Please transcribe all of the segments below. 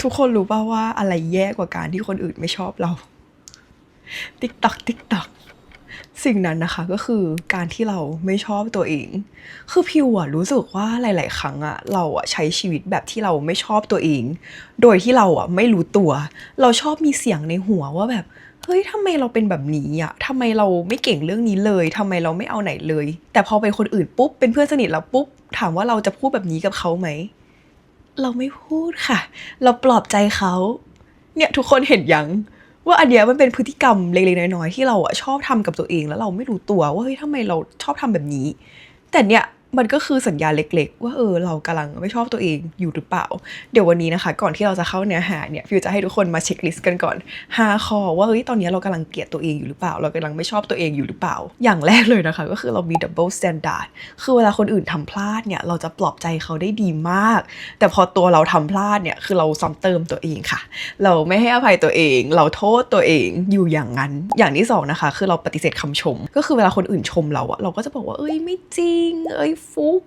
ทุกคนรู้ป่าวว่าอะไรแย่กว่าการที่คนอื่นไม่ชอบเรา TikTok สิ่งนั้นนะคะก็คือการที่เราไม่ชอบตัวเองคือพิวอะรู้สึกว่าหลายๆครั้งอะเราอะใช้ชีวิตแบบที่เราไม่ชอบตัวเองโดยที่เราอะไม่รู้ตัวเราชอบมีเสียงในหัวว่าแบบเฮ้ยทำไมเราเป็นแบบนี้อะทำไมเราไม่เก่งเรื่องนี้เลยทำไมเราไม่เอาไหนเลยแต่พอเป็นคนอื่นปุ๊บเป็นเพื่อนสนิทเราปุ๊บถามว่าเราจะพูดแบบนี้กับเขาไหมเราไม่พูดค่ะเราปลอบใจเขาเนี่ยทุกคนเห็นยังว่าอันเนี้ยมันเป็นพฤติกรรมเล็กๆน้อยๆที่เราอะชอบทำกับตัวเองแล้วเราไม่รู้ตัวว่าเฮ้ยทำไมเราชอบทำแบบนี้แต่เนี่ยมันก็คือสัญญาณเล็กๆว่าเรากำลังไม่ชอบตัวเองอยู่หรือเปล่าเดี๋ยววันนี้นะคะก่อนที่เราจะเข้าเนื้อหาเนี่ยฟิวจะให้ทุกคนมาเช็คลิสต์กันก่อน5ข้อว่าเฮ้ยตอนนี้เรากำลังเกลียดตัวเองอยู่หรือเปล่าเรากำลังไม่ชอบตัวเองอยู่หรือเปล่าอย่างแรกเลยนะคะก็คือเรามี double standard คือเวลาคนอื่นทำพลาดเนี่ยเราจะปลอบใจเขาได้ดีมากแต่พอตัวเราทำพลาดเนี่ยคือเราซ้ำเติมตัวเองค่ะเราไม่ให้อภัยตัวเองเราโทษตัวเองอยู่อย่างนั้นอย่างที่สองนะคะคือเราปฏิเสธคำชมก็คือเวลาคนอื่นชมเราอะเราก็จะบอกว่าไม่จริงฟุก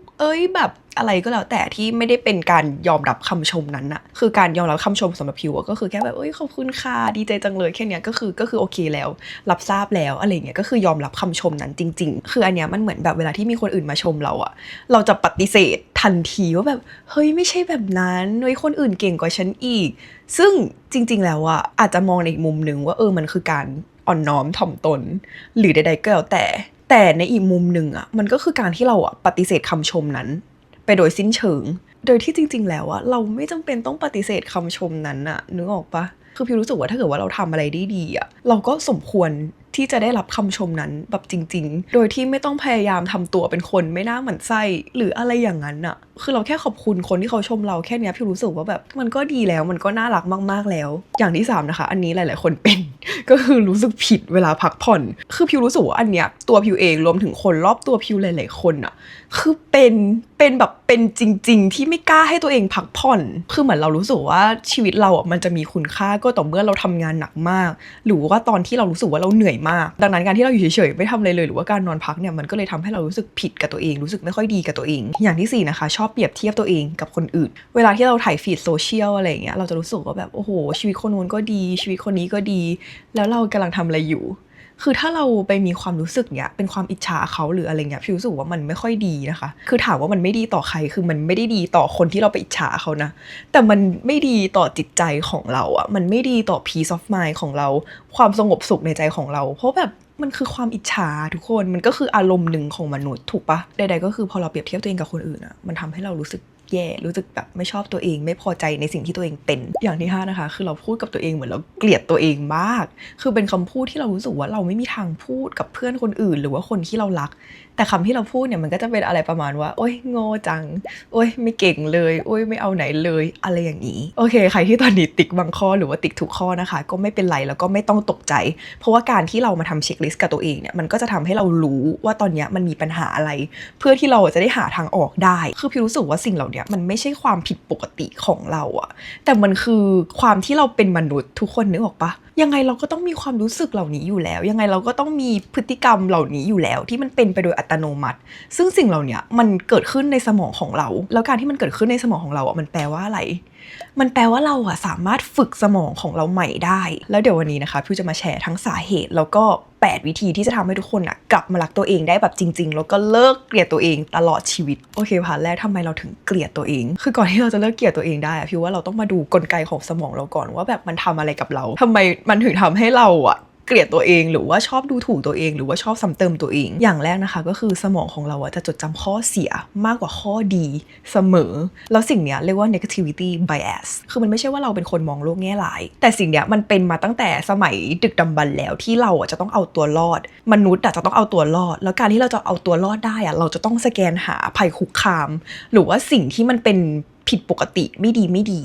แบบอะไรก็แล้วแต่ที่ไม่ได้เป็นการยอมรับคำชมนั้นอะคือการยอมรับคำชมสำหรับพิวก็คือแค่แบบขอบคุณค่ะดีใจจังเลยแค่เนี้ยก็คือโอเคแล้วรับทราบแล้วอะไรเงี้ยก็คือยอมรับคำชมนั้นจริงๆคืออันเนี้ยมันเหมือนแบบเวลาที่มีคนอื่นมาชมเราอะเราจะปฏิเสธทันทีว่าแบบเฮ้ยไม่ใช่แบบนั้นคนอื่นเก่งกว่าฉันอีกซึ่งจริงๆแล้วอะอาจจะมองในอีกมุมนึงว่ามันคือการอ่อนน้อมถ่อมตนหรือใดๆก็แล้วแต่ในอีกมุมหนึ่งอะมันก็คือการที่เราอะปฏิเสธคำชมนั้นไปโดยสิ้นเชิงโดยที่จริงๆแล้วอะเราไม่จำเป็นต้องปฏิเสธคำชมนั้นอะนึกออกปะคือพี่รู้สึกว่าถ้าเกิดว่าเราทำอะไรได้ดีอะเราก็สมควรที่จะได้รับคำชมนั้นแบบจริงๆโดยที่ไม่ต้องพยายามทำตัวเป็นคนไม่น่าหมั่นไส้หรืออะไรอย่างนั้นอะคือเราแค่ขอบคุณคนที่เขาชมเราแค่นี้พี่รู้สึกว่าแบบมันก็ดีแล้วมันก็น่ารักมากๆแล้วอย่างที่3นะคะอันนี้หลายๆคนเป็น ก็คือรู้สึกผิดเวลาพักผ่อนคือพิวรู้สึกว่าอันเนี้ยตัวพิวเองรวมถึงคนรอบตัวพิวหลายๆคนอะคือเป็นแบบเป็นจริงๆที่ไม่กล้าให้ตัวเองพักผ่อนคือเหมือนเรารู้สึกว่าชีวิตเราอะมันจะมีคุณค่าก็ต่อเมื่อเราทำงานหนักมากหรือว่าตอนที่เรารู้สึกว่าเราเหนื่อยมากดังนั้นการที่เราอยู่เฉยๆไม่ทำอะไรเลยหรือว่าการนอนพักเนี่ยมันก็เลยทำให้เรารู้สึกผิดกับตัวเองรู้สึกไม่ค่อยดีกับตัวเองอย่างที่4นะคะชอบเปรียบเทียบตัวเองกับคนอื่นเวลาที่เราถ่ายฟีดโซเชียลอะไรอย่างเงี้ยเราจะรู้สึกว่าแบบโอ้โหชีวิตคนนู้นก็ดีชีวิตคนนี้ก็ดีแล้วเรากำลังทำอะไรอยู่คือถ้าเราไปมีความรู้สึกเนี้ยเป็นความอิจฉาเขาหรืออะไรเงี้ยพี่รู้สึกว่ามันไม่ค่อยดีนะคะคือถามว่ามันไม่ดีต่อใครคือมันไม่ได้ดีต่อคนที่เราไปอิจฉาเขานะแต่มันไม่ดีต่อจิตใจของเราอะมันไม่ดีต่อ peace of mind ของเราความสงบสุขในใจของเราเพราะแบบมันคือความอิจฉาทุกคนมันก็คืออารมณ์หนึ่งของมนุษย์ถูกปะใดๆก็คือพอเราเปรียบเทียบตัวเองกับคนอื่นอะมันทำให้เรารู้สึกแย่รู้สึกแบบไม่ชอบตัวเองไม่พอใจในสิ่งที่ตัวเองเป็นอย่างที่5นะคะคือเราพูดกับตัวเองเหมือนเราเกลียดตัวเองมากคือเป็นคำพูดที่เรารู้สึกว่าเราไม่มีทางพูดกับเพื่อนคนอื่นหรือว่าคนที่เรารักแต่คำที่เราพูดเนี่ยมันก็จะเป็นอะไรประมาณว่าโอ๊ยโง่จังโอ๊ยไม่เก่งเลยโอ๊ยไม่เอาไหนเลยอะไรอย่างนี้โอเคใครที่ตอนนี้ติ๊กบางข้อหรือว่าติ๊กทุกข้อนะคะก็ไม่เป็นไรแล้วก็ไม่ต้องตกใจเพราะว่าการที่เรามาทำเช็คลิสต์กับตัวเองเนี่ยมันก็จะทำให้เรารู้ว่าตอนนี้มันมีปัญหาอะไรเพื่อที่เราจะได้หาทางออกได้คือพี่รู้สึกว่าสิ่งเหล่านี้มันไม่ใช่ความผิดปกติของเราอะแต่มันคือความที่เราเป็นมนุษย์ทุกคนนึกออกปะยังไงเราก็ต้องมีความรู้สึกเหล่านี้อยู่แล้วยังไงเราก็ต้องมีพฤติกรรมเหล่านี้อยู่แล้วที่มันเป็นไปโดยอัตโนมัติซึ่งสิ่งเหล่านี้มันเกิดขึ้นในสมองของเราแล้วการที่มันเกิดขึ้นในสมองของเราอะมันแปลว่าอะไรมันแปลว่าเราอะสามารถฝึกสมองของเราใหม่ได้แล้วเดี๋ยววันนี้นะคะพี่จะมาแชร์ทั้งสาเหตุแล้วก็8วิธีที่จะทำให้ทุกคนอะกลับมารักตัวเองได้แบบจริงๆแล้วก็เลิกเกลียดตัวเองตลอดชีวิตโอเคพาร์ทแรกทำไมเราถึงเกลียดตัวเองคือก่อนที่เราจะเลิกเกลียดตัวเองได้อะพี่ว่าเราต้องมาดูกลไกของสมองเราก่อนว่าแบบมันทำอะไรกับเราทำไมมันถึงทำให้เราอะเกลียดตัวเองหรือว่าชอบดูถูกตัวเองหรือว่าชอบซ้ำเติมตัวเองอย่างแรกนะคะก็คือสมองของเราอะจะจดจำข้อเสียมากกว่าข้อดีเสมอแล้วสิ่งเนี้ยเรียกว่า negativity bias คือมันไม่ใช่ว่าเราเป็นคนมองโลกแง่ร้ายแต่สิ่งเนี้ยมันเป็นมาตั้งแต่สมัยดึกดำบรรพ์แล้วที่เราอะจะต้องเอาตัวรอดมนุษย์อะจะต้องเอาตัวรอดแล้วการที่เราจะเอาตัวรอดได้อะเราจะต้องสแกนหาภัยคุกคามหรือว่าสิ่งที่มันเป็นผิดปกติไม่ดี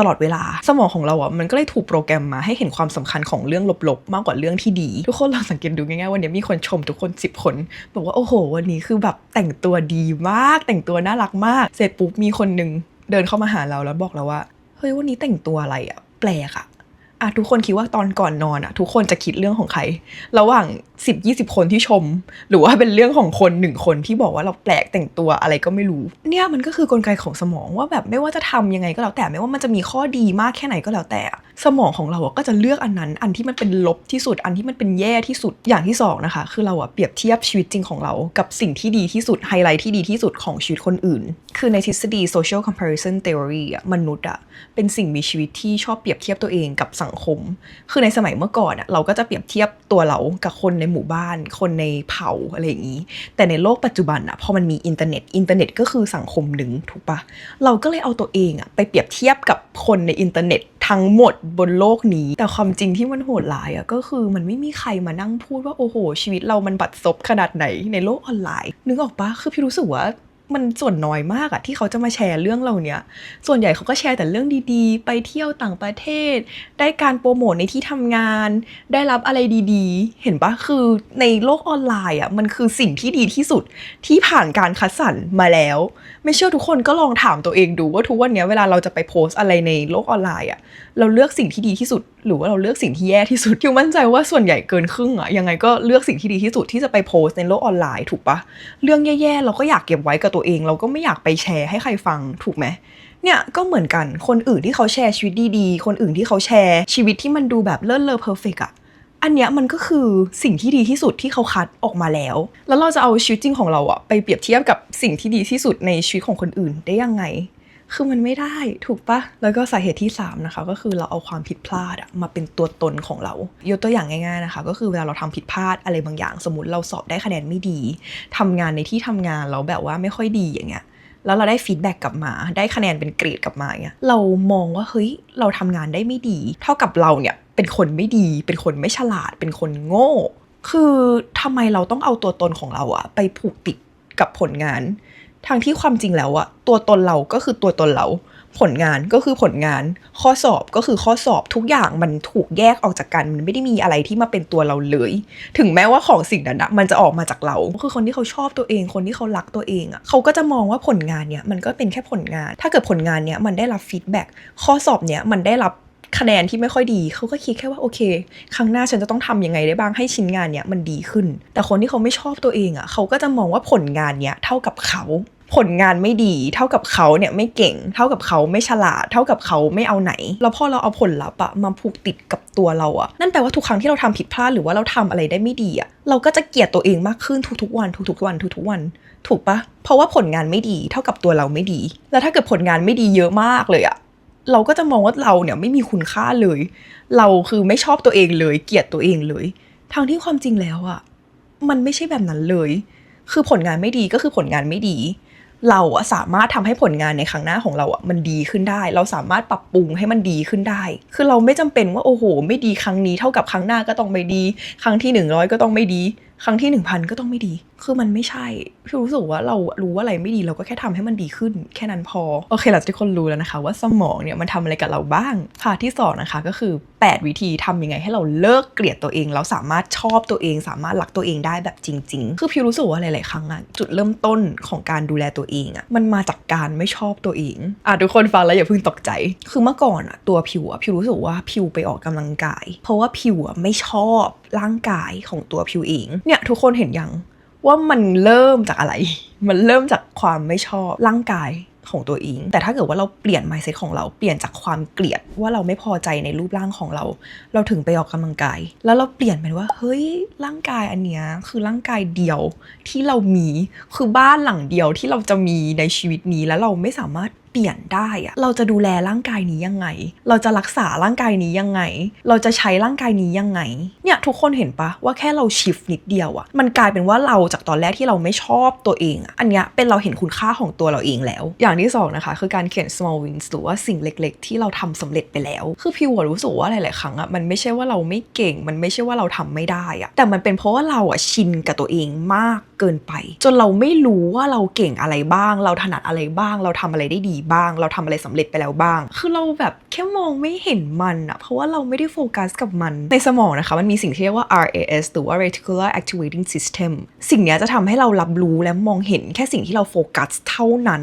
ตลอดเวลาสมองของเราอ่ะมันก็เลยถูกโปรแกรมมาให้เห็นความสำคัญของเรื่องลบๆมากกว่าเรื่องที่ดีทุกคนลองสังเกตดูง่ายๆวันนี้มีคนชมทุกคน10คนบอกว่าโอ้โหวันนี้คือแบบแต่งตัวดีมากแต่งตัวน่ารักมากเสร็จปุ๊บมีคนนึงเดินเข้ามาหาเราแล้วบอกเราว่าเฮ้ยวันนี้แต่งตัวอะไรอ่ะแปลกอ่ะ ทุกคนคิดว่าตอนก่อนนอนทุกคนจะคิดเรื่องของใครระหว่าง10-20 คนที่ชมหรือว่าเป็นเรื่องของคน1คนที่บอกว่าเราแปลกแต่งตัวอะไรก็ไม่รู้เนี่ยมันก็คือกลไกของสมองว่าแบบไม่ว่าจะทำยังไงก็แล้วแต่ไม่ว่ามันจะมีข้อดีมากแค่ไหนก็แล้วแต่สมองของเราก็จะเลือกอันนั้นอันที่มันเป็นลบที่สุดอันที่มันเป็นแย่ที่สุดอย่างที่2นะคะคือเราเปรียบเทียบชีวิตจริงของเรากับสิ่งที่ดีที่สุดไฮไลท์ที่ดีที่สุดของชีวิตคนอื่นคือในทฤษฎี social comparison theory มนุษย์เป็นสิ่งมีชีวิตที่ชอบเปรียบเทียบตัวเองกับสังคมคือในสมัยเมื่อก่อนเราก็จะเปรียบเทียบตัวเรากับคนในหมู่บ้านคนในเผ่าอะไรอย่างนี้แต่ในโลกปัจจุบันพอมันมีอินเทอร์เน็ตก็คือสังคมหนึ่งถูกปะเราก็เลยเอาตัวเองไปเปรียบเทียบกับคนในอินเทอร์เน็ตทั้งหมดบนโลกนี้แต่ความจริงที่มันโหดร้ายก็คือมันไม่มีใครมานั่งพูดว่าโอ้โหชีวิตเรามันบัดซบขนาดไหนในโลกออนไลน์นึกออกปะคือพี่รู้สึกว่ามันส่วนน้อยมากที่เขาจะมาแชร์เรื่องเราเนี้ยส่วนใหญ่เขาก็แชร์แต่เรื่องดีๆไปเที่ยวต่างประเทศได้การโปรโมทในที่ทำงานได้รับอะไรดีๆเห็นปะคือในโลกออนไลน์มันคือสิ่งที่ดีที่สุดที่ผ่านการคัดสรรมาแล้วไม่เชื่อทุกคนก็ลองถามตัวเองดูว่าทุกวันนี้เวลาเราจะไปโพสอะไรในโลกออนไลน์เราเลือกสิ่งที่ดีที่สุดหรือว่าเราเลือกสิ่งที่แย่ที่สุดคิวมั่นใจว่าส่วนใหญ่เกินครึ่งยังไงก็เลือกสิ่งที่ดีที่สุดที่จะไปโพสในโลกออนไลน์ถูกปะเรื่องแย่ๆเราก็อยากเก็บไว้กับตัวเองเราก็ไม่อยากไปแชร์ให้ใครฟังถูกไหมเนี่ยก็เหมือนกันคนอื่นที่เขาแชร์ชีวิตดีๆคนอื่นที่เขาแชร์ชีวิตที่มันดูแบบเลิศเลอเพอร์เฟกต์อันเนี้ยมันก็คือสิ่งที่ดีที่สุดที่เขาคัดออกมาแล้วเราจะเอาชีวิตจริงของเราไปเปรียบเทียบกับสิ่งที่ดีที่สุดในชีวิตของคนอื่นได้ยังไงคือมันไม่ได้ถูกปะแล้วก็สาเหตุที่3นะคะก็คือเราเอาความผิดพลาดมาเป็นตัวตนของเรายกตัวอย่างง่ายๆนะคะก็คือเวลาเราทำผิดพลาดอะไรบางอย่างสมมติเราสอบได้คะแนนไม่ดีทำงานในที่ทำงานเราแบบว่าไม่ค่อยดีอย่างเงี้ยแล้วเราได้ฟีดแบ็กกลับมาได้คะแนนเป็นเกรดกลับมาเงี้ยเรามองว่าเฮ้ยเราทำงานได้ไม่ดีเท่ากับเราเนี่ยเป็นคนไม่ดีเป็นคนไม่ฉลาดเป็นคนโง่คือทำไมเราต้องเอาตัวตนของเราไปผูกติดกับผลงานทางที่ความจริงแล้วตัวตนเราก็คือตัวตนเราผลงานก็คือผลงานข้อสอบก็คือข้อสอบทุกอย่างมันถูกแยกออกจากกันมันไม่ได้มีอะไรที่มาเป็นตัวเราเลยถึงแม้ว่าของสิ่งนั้นมันจะออกมาจากเราคือคนที่เขาชอบตัวเองคนที่เขารักตัวเองเขาก็จะมองว่าผลงานเนี้ยมันก็เป็นแค่ผลงานถ้าเกิดผลงานเนี้ยมันได้รับฟีดแบ็กข้อสอบเนี้ยมันได้รับคะแนนที่ไม่ค่อยดีเขาก็คิดแค่ว่าโอเคครั้งหน้าฉันจะต้องทำยังไงได้บ้างให้ชิ้นงานเนี้ยมันดีขึ้นแต่คนที่เขาไม่ชอบตัวเองเขาก็จะมองว่าผลงานเนี้ยเท่ากับเขาผลงานไม่ดีเท่ากับเขาเนี่ยไม่เก่งเท่ากับเขาไม่ฉลาดเท่ากับเขาไม่เอาไหนแล้วพอเราเอาผลลัพธ์มาผูกติดกับตัวเรานั่นแปลว่าทุกครั้งที่เราทำผิดพลาดหรือว่าเราทำอะไรได้ไม่ดีเราก็จะเกลียดตัวเองมากขึ้นทุกๆวันทุกๆวันทุกๆวันถูกปะเพราะว่าผลงานไม่ดีเท่ากับตัวเราไม่ดีแล้วถ้าเกิดผลงานไม่ดีเยอะมากเลยเราก็จะมองว่าเราเนี่ยไม่มีคุณค่าเลยเราคือไม่ชอบตัวเองเลยเกลียดตัวเองเลยทางที่ความจริงแล้วมันไม่ใช่แบบนั้นเลยคือผลงานไม่ดีก็คือผลงานไม่ดีเราสามารถทำให้ผลงานในครั้งหน้าของเรามันดีขึ้นได้เราสามารถปรับปรุงให้มันดีขึ้นได้คือเราไม่จำเป็นว่าโอ้โหไม่ดีครั้งนี้เท่ากับครั้งหน้าก็ต้องไม่ดีครั้งที่100ก็ต้องไม่ดีครั้งที่ 1,000 ก็ต้องไม่ดีคือมันไม่ใช่พี่รู้สึกว่าเรารู้ว่าอะไรไม่ดีเราก็แค่ทำให้มันดีขึ้นแค่นั้นพอโอเคหลังจากที่คนรู้แล้วนะคะว่าสมองเนี่ยมันทำอะไรกับเราบ้างพาร์ทที่2นะคะก็คือ8วิธีทำยังไงให้เราเลิกเกลียดตัวเองแล้วสามารถชอบตัวเองสามารถรักตัวเองได้แบบจริงๆคือพี่รู้สึกว่าหลายๆครั้งจุดเริ่มต้นของการดูแลตัวเองมันมาจากการไม่ชอบตัวเองทุกคนฟังแล้วอย่าเพิ่งตกใจคือเมื่อก่อนตัวพิวพิวรู้สึกว่าพิวไปออกกำลังกายเพราะว่าพิวไม่ชอบร่างกายของตัวพิวเองเนี่ยทุกคนเห็นยังว่ามันเริ่มจากอะไร มันเริ่มจากความไม่ชอบร่างกายของตัวเองแต่ถ้าเกิดว่าเราเปลี่ยน mindset ของเราเปลี่ยนจากความเกลียดว่าเราไม่พอใจในรูปร่างของเราเราถึงไปออกกำลังกายแล้วเราเปลี่ยนเป็นว่าเฮ้ยร่างกายอันเนี้ยคือร่างกายเดียวที่เรามีคือบ้านหลังเดียวที่เราจะมีในชีวิตนี้แล้วเราไม่สามารถเปลี่ยนได้เราจะดูแลร่างกายนี้ยังไงเราจะรักษาร่างกายนี้ยังไงเราจะใช้ร่างกายนี้ยังไงเนี่ยทุกคนเห็นปะว่าแค่เราชิฟนิดเดียวมันกลายเป็นว่าเราจากตอนแรกที่เราไม่ชอบตัวเองอันเนี้ยเป็นเราเห็นคุณค่าของตัวเราเองแล้วอย่างที่2นะคะคือการเขียน small wins หรือว่าสิ่งเล็กๆที่เราทำสำเร็จไปแล้วคือพิวรู้สึกว่าหลายๆครั้งมันไม่ใช่ว่าเราไม่เก่งมันไม่ใช่ว่าเราทำไม่ได้แต่มันเป็นเพราะว่าเราชินกับตัวเองมาก เกินไปจนเราไม่รู้ว่าเราเก่งอะไรบ้างเราถนัดอะไรบ้างเราทำอะไรได้ดีบ้างเราทำอะไรสำเร็จไปแล้วบ้างคือเราแบบแค่มองไม่เห็นมันอะเพราะว่าเราไม่ได้โฟกัสกับมันในสมองนะคะมันมีสิ่งที่เรียกว่า RAS หรือว่า Reticular Activating System สิ่งนี้จะทำให้เรารับรู้และมองเห็นแค่สิ่งที่เราโฟกัสเท่านั้น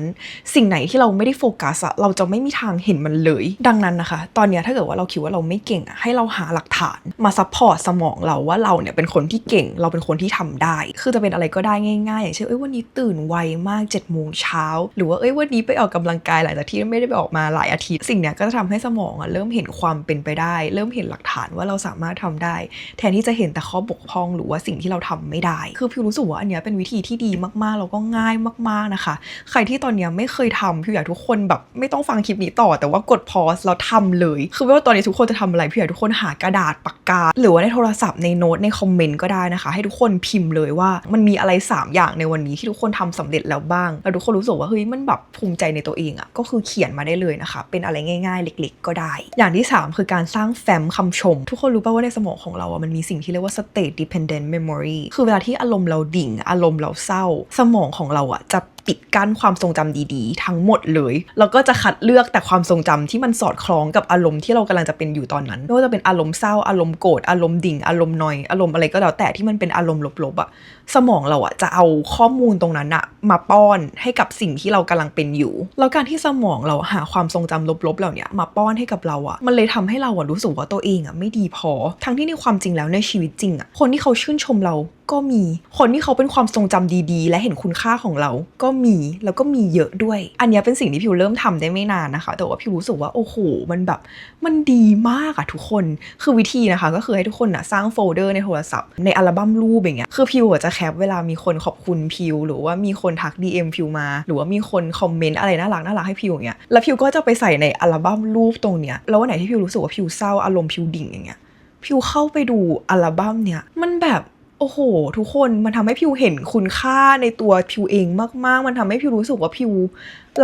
สิ่งไหนที่เราไม่ได้โฟกัสอะเราจะไม่มีทางเห็นมันเลยดังนั้นนะคะตอนนี้ถ้าเกิดว่าเราคิดว่าเราไม่เก่งอะให้เราหาหลักฐานมาซัพพอร์ตสมองเราว่าเราเนี่ยเป็นคนที่เก่งเราเป็นคนที่ทำได้คือจะเป็นอะไรก็ได้ง่ายๆอย่างเช่นวันนี้ตื่นไวมาก7 โมงเช้าหรือว่าวันนี้ไปออกกำลังกายหลังจากที่ไม่ได้ไปออกมาหลายอาทิตย์สิ่งเนี้ยก็จะทำให้สมองเริ่มเห็นความเป็นไปได้เริ่มเห็นหลักฐานว่าเราสามารถทำได้แทนที่จะเห็นแต่ข้อบกพร่องหรือว่าสิ่งที่เราทำไม่ได้คือพิวรู้สึกว่าอันเนี้ยเป็นวิธีที่ดีมากๆแล้วก็ง่ายมากๆนะคะใครที่ตอนเนี้ยไม่เคยทำพิวอยากทุกคนแบบไม่ต้องฟังคลิปนี้ต่อแต่ว่ากดพอสแล้วทำเลยคือไม่ว่าตอนนี้ทุกคนจะทำอะไรพิวอยากทุกคนหากระดาษปากกาหรือว่าในโทรศัพท์ในโน้ตในคอมเมนต์ก็ได้นะคะให้ทุกคนพิมพ์เลยว่ามันมีอะไร3อย่างในวันนี้ที่ทุกคนทำสำเร็จแล้วบ้างแล้วทุกคนรู้สึกว่าเฮ้ยมันแบบภูมิใจในตัวเองก็คือเขียนมาได้เลยนะคะเป็นอะไรง่ายๆเล็กๆก็ได้อย่างที่3คือการสร้างแฟ้มคำชมทุกคนรู้ป่ะว่าในสมองของเรามันมีสิ่งที่เรียกว่า state dependent memory คือเวลาที่อารมณ์เราดิ่งอารมณ์เราเศร้าสมองของเราจะปิดกั้นความทรงจำดีๆทั้งหมดเลยแล้วก็จะคัดเลือกแต่ความทรงจำที่มันสอดคล้องกับอารมณ์ที่เรากำลังจะเป็นอยู่ตอนนั้นไม่ว่าจะเป็นอารมณ์เศร้าอารมณ์โกรธอารมณ์ดิ่งอารมณ์นอยอารมณ์อะไรก็แล้วแต่ที่มันเป็นอารมณ์ลบๆสมองเราจะเอาข้อมูลตรงนั้นมาป้อนให้กับสิ่งที่เรากำลังเป็นอยู่แล้วการที่สมองเราหาความทรงจำลบๆเหล่านี้มาป้อนให้กับเรามันเลยทำให้เรารู้สึกว่าตัวเองไม่ดีพอทั้งที่ในความจริงแล้วในชีวิตจริงคนที่เขาชื่นชมเราก็มีคนที่เขาเป็นความทรงจำดีๆและเห็นคุณค่าของเราก็มีแล้วก็มีเยอะด้วยอันนี้เป็นสิ่งที่พิวเริ่มทำได้ไม่นานนะคะแต่ว่าพิวรู้สึกว่าโอ้โหมันแบบมันดีมากทุกคนคือวิธีนะคะก็คือให้ทุกคนสร้างโฟลเดอร์ในโทรศัพท์ในอัลบั้มรูปอย่างเงี้ยคือพิวจะแคปเวลามีคนขอบคุณพิวหรือว่ามีคนทัก DM พิวมาหรือว่ามีคนคอมเมนต์อะไรน่ารักให้พิวอย่างเงี้ยแล้วพิวก็จะไปใส่ในอัลบั้มรูปตรงเนี้ยแล้ววันไหนที่พิวรู้สึกว่าพิวเศร้าอารมณ์พิวดิ่งอย่างเงี้ยพิวเข้าไปดูอัลบั้มเนี้ยมันแบบโอ้โหทุกคนมันทำให้พิวเห็นคุณค่าในตัวพิวเองมากๆมันทำให้พิวรู้สึกว่าพิว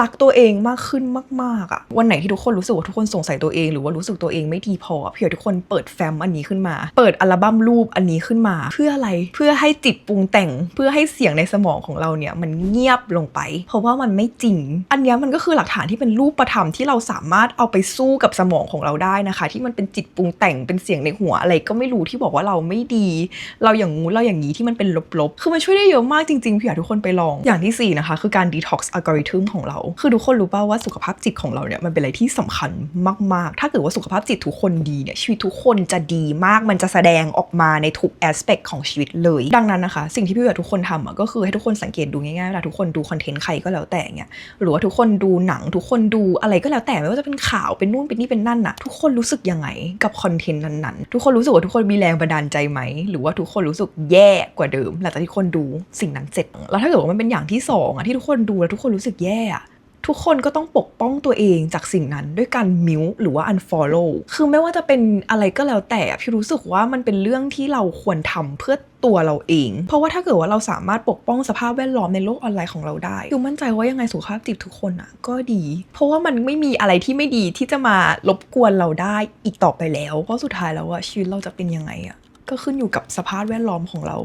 รักตัวเองมากขึ้นมากๆวันไหนที่ทุกคนรู้สึกว่าทุกคนสงสัยตัวเองหรือว่ารู้สึกตัวเองไม่ดีพอพิวอยากทุกคนเปิดแฟ้มอันนี้ขึ้นมาเปิดอัลบั้มรูปอันนี้ขึ้นมาเพื่ออะไรเพื่อให้จิตปรุงแต่งเพื่อให้เสียงในสมองของเราเนี่ยมันเงียบลงไปเพราะว่ามันไม่จริงอันนี้มันก็คือหลักฐานที่เป็นรูปธรรมที่เราสามารถเอาไปสู้กับสมองของเราได้นะคะที่มันเป็นจิตปรุงแต่งเป็นเสียงในหัวอะไรก็ไม่รู้ที่บอกว่าเราไม่ดีเราอย่างงู้นเราอย่างนี้ที่มันเป็นลบๆคือมันช่วยได้เยอะมากจริงๆพิวอยากทุกคนไปลองอย่างที่4นะคะคือการ detox algorithm ของเราคือทุกคนรู้ป่าวว่าสุขภาพจิตของเราเนี่ยมันเป็นอะไรที่สำคัญมากๆถ้าเกิดว่าสุขภาพจิตทุกคนดีเนี่ยชีวิตทุกคนจะดีมากมันจะแสดงออกมาในทุก aspect ของชีวิตเลยดังนั้นนะคะสิ่งที่พี่อยากทุกคนทำก็คือให้ทุกคนสังเกตดูง่ายๆเวลาทุกคนดูคอนเทนต์ใครก็แล้วแต่เนี่ยหรือว่าทุกคนดูหนังทุกคนดูอะไรก็แล้วแต่ไม่ว่าจะเป็นข่าวเป็นนู่นเป็นนี่เป็นนั่นทุกคนรู้สึกยังไงกับคอนเทนต์นั้นๆทุกคนรู้สึกว่าทุกคนมีแรงบันดาลใจไหมหรือว่าทุกคนรู้สึกแย่กว่าเดิมหลังจากที่คนดูสิ่งนั้นเสร็จแล้วถ้าเกิดว่ามันเป็นอย่างที่2ที่ทุกคนดูแล้วทุกคนรู้สึกแย่ทุกคนก็ต้องปกป้องตัวเองจากสิ่งนั้นด้วยการมิวหรือว่า unfollow คือไม่ว่าจะเป็นอะไรก็แล้วแต่พี่รู้สึกว่ามันเป็นเรื่องที่เราควรทำเพื่อตัวเราเองเพราะว่าถ้าเกิดว่าเราสามารถปกป้องสภาพแวดล้อมในโลกออนไลน์ของเราได้พี่มั่นใจว่ายังไงสุขภาพจิตทุกคนก็ดีเพราะว่ามันไม่มีอะไรที่ไม่ดีที่จะมารบกวนเราได้อีกต่อไปแล้วเพราะสุดท้ายแล้วชีวิตเราจะเป็นยังไงก็ขึ้นอยู่กับสภาพแวดล้อมของเรา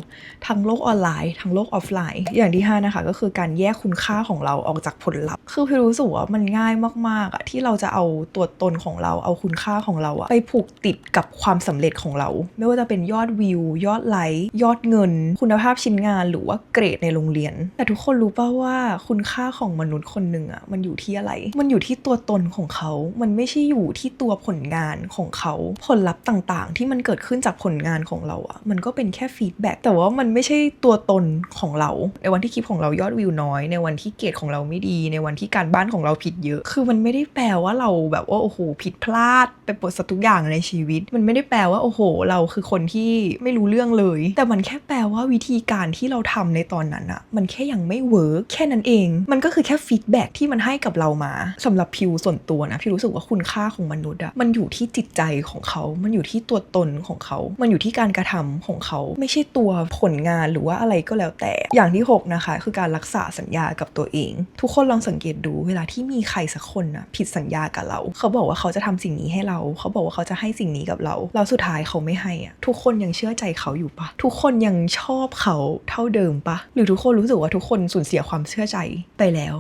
ทั้งโลกออนไลน์ทั้งโลกออฟไลน์อย่างที่5นะคะก็คือการแยกคุณค่าของเราออกจากผลลัพธ์คือพี่รู้สึกว่ามันง่ายมากๆที่เราจะเอาตัวตนของเราเอาคุณค่าของเราไปผูกติดกับความสำเร็จของเราไม่ว่าจะเป็นยอดวิวยอดไลค์ยอดเงินคุณภาพชิ้นงานหรือว่าเกรดในโรงเรียนแต่ทุกคนรู้ป่ะว่าคุณค่าของมนุษย์คนหนึ่งมันอยู่ที่อะไรมันอยู่ที่ตัวตนของเขามันไม่ใช่อยู่ที่ตัวผลงานของเขาผลลัพธ์ต่างๆที่มันเกิดขึ้นจากผลงานของเรามันก็เป็นแค่ฟีดแบ็กแต่ว่ามันไม่ใช่ตัวตนของเราในวันที่คลิปของเรายอดวิวน้อยในวันที่เกรดของเราไม่ดีในวันที่การบ้านของเราผิดเยอะคือมันไม่ได้แปลว่าเราแบบว่าโอ้โหผิดพลาดไปหมดทุกอย่างในชีวิตมันไม่ได้แปลว่าโอ้โหเราคือคนที่ไม่รู้เรื่องเลยแต่มันแค่แปลว่าวิธีการที่เราทำในตอนนั้นมันแค่ยังไม่เวิร์กแค่นั้นเองมันก็คือแค่ฟีดแบ็กที่มันให้กับเรามาสำหรับพิวส่วนตัวนะพิวรู้สึกว่าคุณค่าของมนุษย์มันอยู่ที่จิตใจของเขามันอยู่ที่ตัวตนของเขามันอยู่ที่การ การกระทำของเขาไม่ใช่ตัวผลงานหรือว่าอะไรก็แล้วแต่อย่างที่6นะคะคือการรักษาสัญญากับตัวเองทุกคนลองสังเกตดูเวลาที่มีใครสักคนนะผิดสัญญากับเราเขาบอกว่าเขาจะทำสิ่งนี้ให้เราเขาบอกว่าเขาจะให้สิ่งนี้กับเราแล้วสุดท้ายเขาไม่ให้อะทุกคนยังเชื่อใจเขาอยู่ปะทุกคนยังชอบเขาเท่าเดิมปะหรือทุกคนรู้สึกว่าทุกคนสูญเสียความเชื่อใจไปแล้ว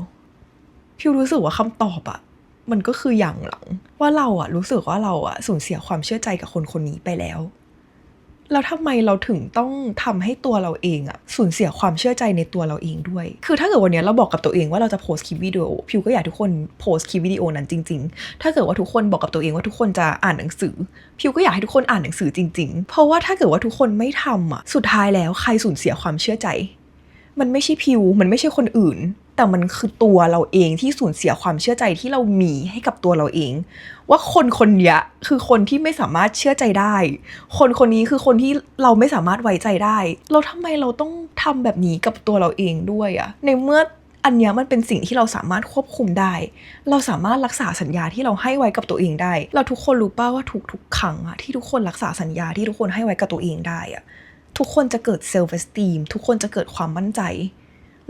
พิวรู้สึกว่าคำตอบอะมันก็คืออย่างหลังว่าเราอะรู้สึกว่าเราอะสูญเสียความเชื่อใจกับคนคนนี้ไปแล้วแล้วทำไมเราถึงต้องทำให้ตัวเราเองอะสูญเสียความเชื่อใจในตัวเราเองด้วยคือถ้าเกิดวันนี้เราบอกกับตัวเองว่าเราจะโพสต์คลิปวิดีโอพิวก็อยากทุกคนโพสต์คลิปวิดีโอนั้นจริงๆถ้าเกิดว่าทุกคนบอกกับตัวเองว่าทุกคนจะอ่านหนังสือพิวก็อยากให้ทุกคนอ่านหนังสือจริงๆเพราะว่าถ้าเกิดว่าทุกคนไม่ทำอะสุดท้ายแล้วใครสูญเสียความเชื่อใจมันไม่ใช่พิวมันไม่ใช่คนอื่นแต่มันคือตัวเราเองที่สูญเสียความเชื่อใจที่เรามีให้กับตัวเราเองว่าคนคนนี้คือคนที่ไม่สามารถเชื่อใจได้คนคนนี้คือคนที่เราไม่สามารถไว้ใจได้เราทำไมเราต้องทำแบบนี้กับตัวเราเองด้วยอะในเมื่ออันเนี้ยมันเป็นสิ่งที่เราสามารถควบคุมได้เราสามารถรักษาสัญญาที่เราให้ไว้กับตัวเองได้เราทุกคนรู้ป่ะว่าทุกครั้งอะที่ทุกคนรักษาสัญญาที่ทุกคนให้ไว้กับตัวเองได้อะทุกคนจะเกิดเซลฟ์เอสตีมทุกคนจะเกิดความมั่นใจ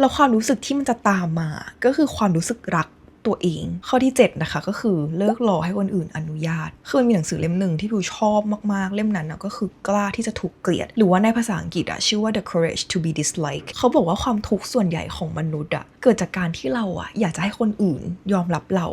แล้วความรู้สึกที่มันจะตามมาก็คือความรู้สึกรักตัวเองข้อที่7นะคะก็คือเลิกรอให้คนอื่นอนุญาตคือมันมีหนังสือเล่มหนึ่งที่พิวชอบมากๆเล่มนั้นนะก็คือกล้าที่จะถูกเกลียดหรือว่าในภาษาอังกฤษอะชื่อว่า The Courage to be Disliked เขาบอกว่าความทุกข์ส่วนใหญ่ของมนุษย์อะเกิดจากการที่เราอะอยากจะให้คนอื่นยอมรับเรา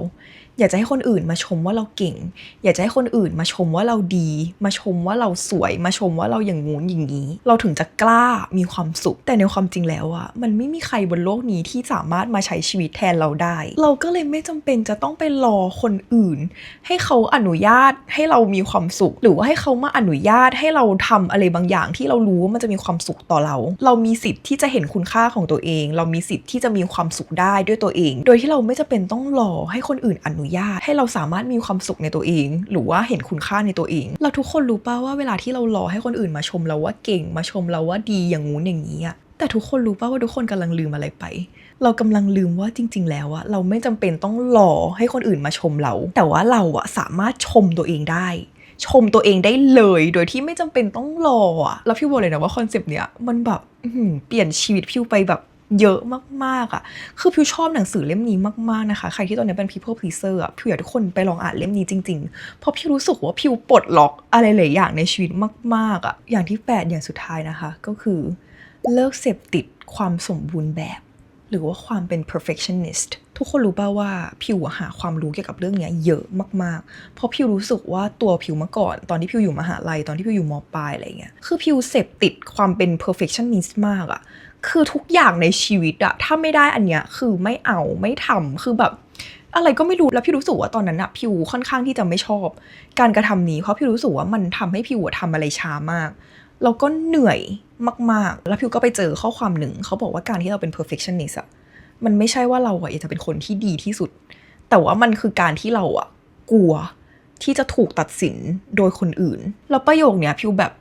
อยากจะให้คนอื่นมาชมว่าเราเก่งอยากจะให้คนอื่นมาชมว่าเราดีมาชมว่าเราสวยมาชมว่าเราอย่างงู้นอย่างนี้เราถึงจะกล้ามีความสุขแต่ในความจริงแล้วอะมันไม่มีใครบนโลกนี้ที่สามารถมาใช้ชีวิตแทนเราได้เราก็เลยไม่จำเป็นจะต้องไปรอคนอื่นให้เขาอนุญาตให้เรามีความสุขหรือว่าให้เขามาอนุญาตให้เราทำอะไรบางอย่างที่เรารู้ว่ามันจะมีความสุขต่อเรามีสิทธิ์ที่จะเห็นคุณค่าของตัวเองเรามีสิทธิ์ที่จะมีความสุขได้ด้วยตัวเองโดยที่เราไม่จำเป็นต้องรอให้คนอื่นอนุญาตให้เราสามารถมีความสุขในตัวเองหรือว่าเห็นคุณค่าในตัวเองเราทุกคนรู้ป่ะว่าเวลาที่เรารอให้คนอื่นมาชมเราว่าเก่งมาชมเราว่าดีอย่างงู้นอย่างนี้อะแต่ทุกคนรู้ป่ะว่าทุกคนกำลังลืมอะไรไปเรากำลังลืมว่าจริงๆแล้วอะเราไม่จำเป็นต้องรอให้คนอื่นมาชมเราแต่ว่าเราอะสามารถชมตัวเองได้ชมตัวเองได้เลยโดยที่ไม่จำเป็นต้องรออะแล้วพี่บอกเลยนะว่าคอนเซปต์เนี้ยมันแบบเปลี่ยนชีวิตพี่ไปแบบเยอะมากๆอ่ะคือพิวชอบหนังสือเล่มนี้มากๆนะคะใครที่ตอนนี้เป็น people pleaser อ่ะพิวอยากทุกคนไปลองอ่านเล่มนี้จริงๆเพราะพิวรู้สึกว่าพิวปลดล็อกอะไรหลายอย่างในชีวิตมากๆอ่ะอย่างที่8อย่างสุดท้ายนะคะก็คือเลิกเสพติดความสมบูรณ์แบบหรือว่าความเป็น perfectionist ทุกคนรู้ป่าวว่าพิวหาความรู้เกี่ยวกับเรื่องนี้เยอะมากๆเพราะพิวรู้สึกว่าตัวพิวเมื่อก่อนตอนที่พิวอยู่มหาลัยตอนที่พิวอยู่ม.ปลายอะไรเงี้ยคือพิวเสพติดความเป็น perfectionist มากอะคือทุกอย่างในชีวิตอะถ้าไม่ได้อันเนี้ยคือไม่เอาไม่ทำคือแบบอะไรก็ไม่รู้แล้วพี่รู้สึกว่าตอนนั้นอะพิวค่อนข้างที่จะไม่ชอบการกระทำนี้เพราะพี่รู้สึกว่ามันทำให้พิวทำอะไรช้ามากแล้วก็เหนื่อยมากๆแล้วพิวก็ไปเจอข้อความหนึ่งเขาบอกว่าการที่เราเป็น perfectionist อะมันไม่ใช่ว่าเราอะอยากจะเป็นคนที่ดีที่สุดแต่ว่ามันคือการที่เราอะกลัวที่จะถูกตัดสินโดยคนอื่นแล้วประโยคเนี้ยพิวแบบ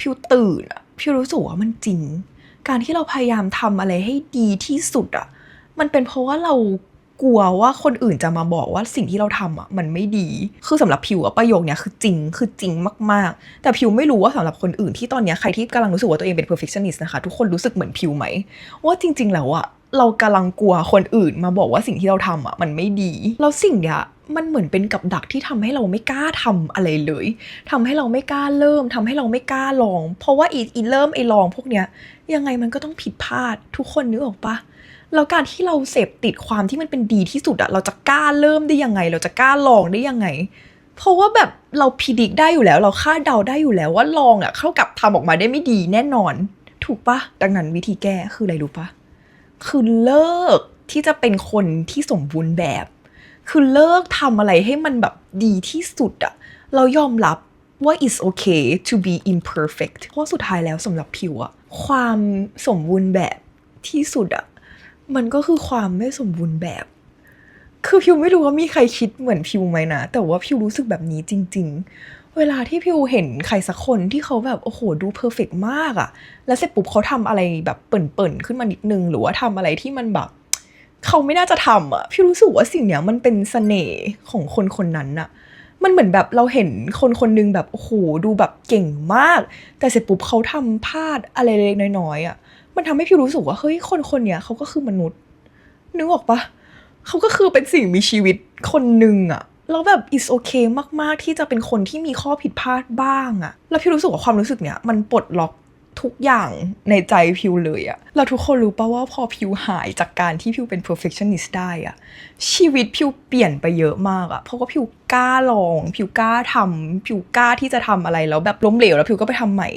พิวตื่นอะพิวรู้สึกว่ามันจริงการที่เราพยายามทำอะไรให้ดีที่สุดอะมันเป็นเพราะว่าเรากลัวว่าคนอื่นจะมาบอกว่าสิ่งที่เราทำอะมันไม่ดีคือสำหรับพิวอะประโยคเนี้ยคือจริงมากๆแต่พิวไม่รู้ว่าสำหรับคนอื่นที่ตอนเนี้ยใครที่กำลังรู้สึกว่าตัวเองเป็น perfectionist นะคะทุกคนรู้สึกเหมือนพิวไหมว่าจริงๆแล้วอะเรากำลังกลัวคนอื่นมาบอกว่าสิ่งที่เราทำอะมันไม่ดีแล้วสิ่งเนี้ยมันเหมือนเป็นกับดักที่ทำให้เราไม่กล้าทำอะไรเลยทำให้เราไม่กล้าเริ่มทำให้เราไม่กล้าลองเพราะว่าอีเริ่มลองพวกเนี้ยยังไงมันก็ต้องผิดพลาดทุกคนนึกออกปะแล้วการที่เราเสพติดความที่มันเป็นดีที่สุดอะเราจะกล้าเริ่มได้ยังไงเราจะกล้าลองได้ยังไงเพราะว่าแบบเราพิจิตรได้อยู่แล้วเราคาดเดาได้อยู่แล้วว่าลองอะเข้ากับทำออกมาได้ไม่ดีแน่นอนถูกปะดังนั้นวิธีแก้คืออะไรรู้ปะคือเลิกที่จะเป็นคนที่สมบูรณ์แบบคือเลิกทำอะไรให้มันแบบดีที่สุดอะเรายอมรับว่า it's okay to be imperfect เพราะสุดท้ายแล้วสำหรับพิวอะความสมบูรณ์แบบที่สุดอะมันก็คือความไม่สมบูรณ์แบบคือพิวไม่รู้ว่ามีใครคิดเหมือนพิวไหมนะแต่ว่าพิวรู้สึกแบบนี้จริงๆเวลาที่พิวเห็นใครสักคนที่เขาแบบโอ้โหดูเพอร์เฟกต์มากอะแล้วเสร็จปุ๊บเขาทำอะไรแบบเปิ่นๆขึ้นมานิดนึงหรือว่าทำอะไรที่มันแบบเขาไม่น่าจะทำอะพิวรู้สึกว่าสิ่งเนี้ยมันเป็นเสน่ห์ของคนคนนั้นอะ มันเหมือนแบบเราเห็นคนคนนึงแบบโอ้โหดูแบบเก่งมากแต่เสร็จปุ๊บเขาทำพลาดอะไรเล็กๆน้อยๆอ่ะมันทำให้พี่รู้สึกว่าเฮ้ยคนคนเนี้ยเขาก็คือมนุษย์นึกออกปะเขาก็คือเป็นสิ่งมีชีวิตคนหนึ่งอะแล้วแบบ is okay มากๆที่จะเป็นคนที่มีข้อผิดพลาดบ้างอะแล้วพี่รู้สึกว่าความรู้สึกเนี้ยมันปลดล็อกทุกอย่างในใจพิวเลยอะแล้วทุกคนรู้ป่ะว่าพอพิวหายจากการที่พิวเป็น perfectionist ได้อะชีวิตพิวเปลี่ยนไปเยอะมากอะเพราะว่าพิวกล้าลองพิวกล้าทำพิวกล้าที่จะทำอะไรแล้วแบบล้มเหลวแล้วพิวก็ไปทำใหม่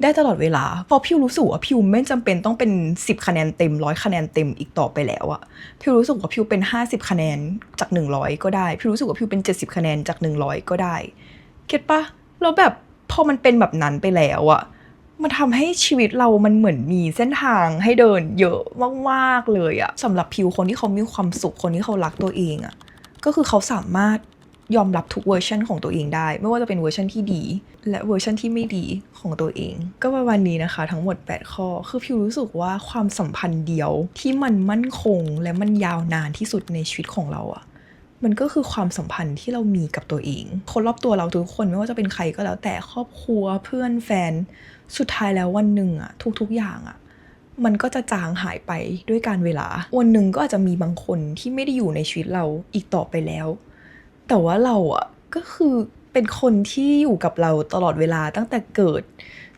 ได้ตลอดเวลาเพราะพิวรู้สึกว่าพิวไม่จำเป็นต้องเป็น10คะแนนเต็ม100คะแนนเต็มอีกต่อไปแล้วอะพิวรู้สึกว่าพิวเป็น50คะแนนจาก100ก็ได้พิวรู้สึกว่าพิวเป็น70คะแนนจาก100ก็ได้เก็ทปะแล้วแบบพอมันเป็นแบบนั้นไปแล้วอะมันทำให้ชีวิตเรามันเหมือนมีเส้นทางให้เดินเยอะมากๆเลยอะสำหรับพิวคนที่เขามีความสุขคนที่เขารักตัวเองอะก็คือเขาสามารถยอมรับทุกเวอร์ชันของตัวเองได้ไม่ว่าจะเป็นเวอร์ชันที่ดีและเวอร์ชันที่ไม่ดีของตัวเองก็ประมาณนี้นะคะทั้งหมด8ข้อคือพิวรู้สึกว่าความสัมพันธ์เดียวที่มันมั่นคงและมันยาวนานที่สุดในชีวิตของเราอะมันก็คือความสัมพันธ์ที่เรามีกับตัวเองคนรอบตัวเราทุกคนไม่ว่าจะเป็นใครก็แล้วแต่ครอบครัวเพื่อนแฟนสุดท้ายแล้ววันหนึ่งอะทุกๆอย่างอะมันก็จะจางหายไปด้วยการเวลาวันหนึ่งก็อาจจะมีบางคนที่ไม่ได้อยู่ในชีวิตเราอีกต่อไปแล้วแต่ว่าเราอะก็คือเป็นคนที่อยู่กับเราตลอดเวลาตั้งแต่เกิด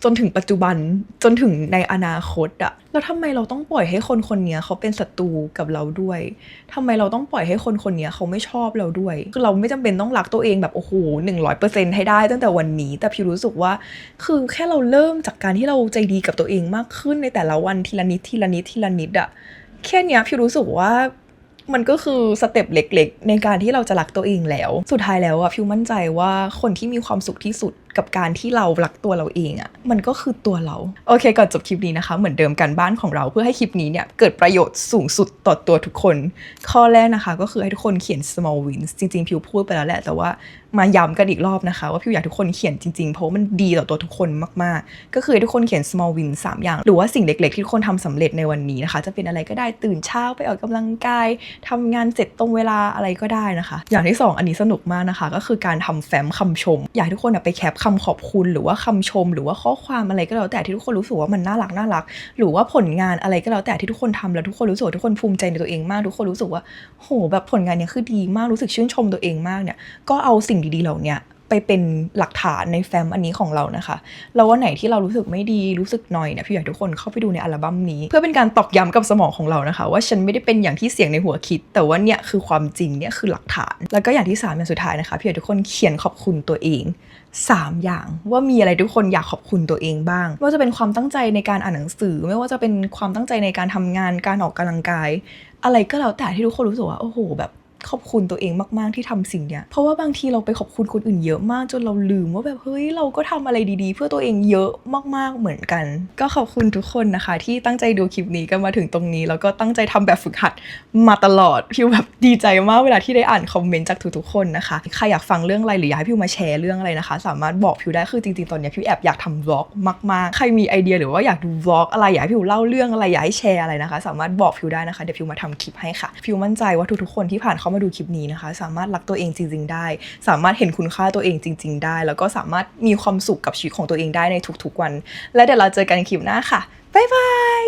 จนถึงปัจจุบันจนถึงในอนาคตอะแล้วทำไมเราต้องปล่อยให้คนคนนี้เขาเป็นศัตรูกับเราด้วยทำไมเราต้องปล่อยให้คนคนนี้เขาไม่ชอบเราด้วยคือเราไม่จำเป็นต้องรักตัวเองแบบโอ้โห100%ให้ได้ตั้งแต่วันนี้แต่พี่รู้สึกว่าคือแค่เราเริ่มจากการที่เราใจดีกับตัวเองมากขึ้นในแต่ละวันทีละนิดทีละนิดทีละนิดอะแค่เนี้ยพี่รู้สึกว่ามันก็คือสเต็ปเล็กๆในการที่เราจะรักตัวเองแล้วสุดท้ายแล้วอะพิวมั่นใจว่าคนที่มีความสุขที่สุดกับการที่เรารักตัวเราเองอะมันก็คือตัวเราโอเคก่อนจบคลิปนี้นะคะเหมือนเดิมกันบ้านของเราเพื่อให้คลิปนี้เนี่ยเกิดประโยชน์สูงสุดต่อตัวทุกคนข้อแรกนะคะก็คือให้ทุกคนเขียน small wins จริงๆพิวพูดไปแล้วแหละแต่ว่ามาย้ำกันอีกรอบนะคะว่าพิวอยากทุกคนเขียนจริงๆเพราะมันดีต่อตัวทุกคนมากๆก็คือให้ทุกคนเขียน small wins 3อย่างหรือว่าสิ่งเล็กๆที่ทุกคนทำสำเร็จในวันนี้นะคะจะเป็นอะไรก็ได้ตื่นเช้าไปออกกำลังกายทำงานเสร็จตรงเวลาอะไรก็ได้นะคะอย่างที่2อันนี้สนุกมากนะคะก็คือการทำแฟ้มคำชมอยากให้ทุกคนไปแคปคำขอบคุณหรือว่าคำชมหรือว่าข้อความอะไรก็แล้วแต่ที่ทุกคนรู้สึกว่ามันน่ารักหรือว่าผลงานอะไรก็แล้วแต่ที่ทุกคนทำแล้วทุกคนรู้สึกว่าทุกคนภูมิใจในตัวเองมากทุกคนรู้สึกว่าโหแบบผลงานเนี้ยคือดีมากรู้สึกชื่นชมตัวเองมากเนี่ยก็เอาสิ่งดีๆเหล่านี้ไปเป็นหลักฐานในแฟ้มอันนี้ของเรานะคะแล้ววันไหนที่เรารู้สึกไม่ดีรู้สึกนอยเนี่ยพี่อยากให้ทุกคนเข้าไปดูในอัลบั้มนี้เพื่อเป็นการตอกย้ำกับสมองของเรานะคะว่าฉันไม่ได้เป็นอย่างที่เสียงในหัวคิดแต่ว่าเนี่ยคือความจริงเนี่ยคือหลักฐานแล้วก็อย่างที่3อย่างสุดท้ายนะคะพี่อยากให้ทุกคนเขียนขอบคุณตัวเอง3อย่างว่ามีอะไรทุกคนอยากขอบคุณตัวเองบ้างไม่ว่าจะเป็นความตั้งใจในการอ่านหนังสือไม่ว่าจะเป็นความตั้งใจในการทำงานการออกกำลังกายอะไรก็แล้วแต่ที่ทุกคนรู้สึกว่าโอ้โหแบบขอบคุณตัวเองมากๆที่ทำสิ่งเนี้ยเพราะว่าบางทีเราไปขอบคุณคนอื่นเยอะมากจนเราลืมว่าแบบเฮ้ยเราก็ทำอะไรดีๆเพื่อตัวเองเยอะมากๆเหมือนกันก็ขอบคุณทุกคนนะคะที่ตั้งใจดูคลิปนี้กันมาถึงตรงนี้แล้วก็ตั้งใจทำแบบฝึกหัดมาตลอดพิวแบบดีใจมากเวลาที่ได้อ่านคอมเมนต์จากทุกๆคนนะคะใครอยากฟังเรื่องอะไรหรืออยากให้พิวมาแชร์เรื่องอะไรนะคะสามารถบอกพิวได้คือจริงๆตอนนี้พิวแอบอยากทำวล็อกมากๆใครมีไอเดียหรือว่าอยากดูวล็อกอะไรอยากให้พิวเล่าเรื่องอะไรอยากให้แชร์อะไรนะคะสามารถบอกพิวได้นะคะเดี๋ยวพิวมาทำคลิปให้ค่ะพิวมั่นใจว่าทุกๆคนที่ผ่านเข้ามาดูคลิปนี้นะคะสามารถรักตัวเองจริงๆได้สามารถเห็นคุณค่าตัวเองจริงๆได้แล้วก็สามารถมีความสุขกับชีวิตของตัวเองได้ในทุกๆวันและเดี๋ยวเราเจอกันในคลิปหน้าค่ะบ๊ายบาย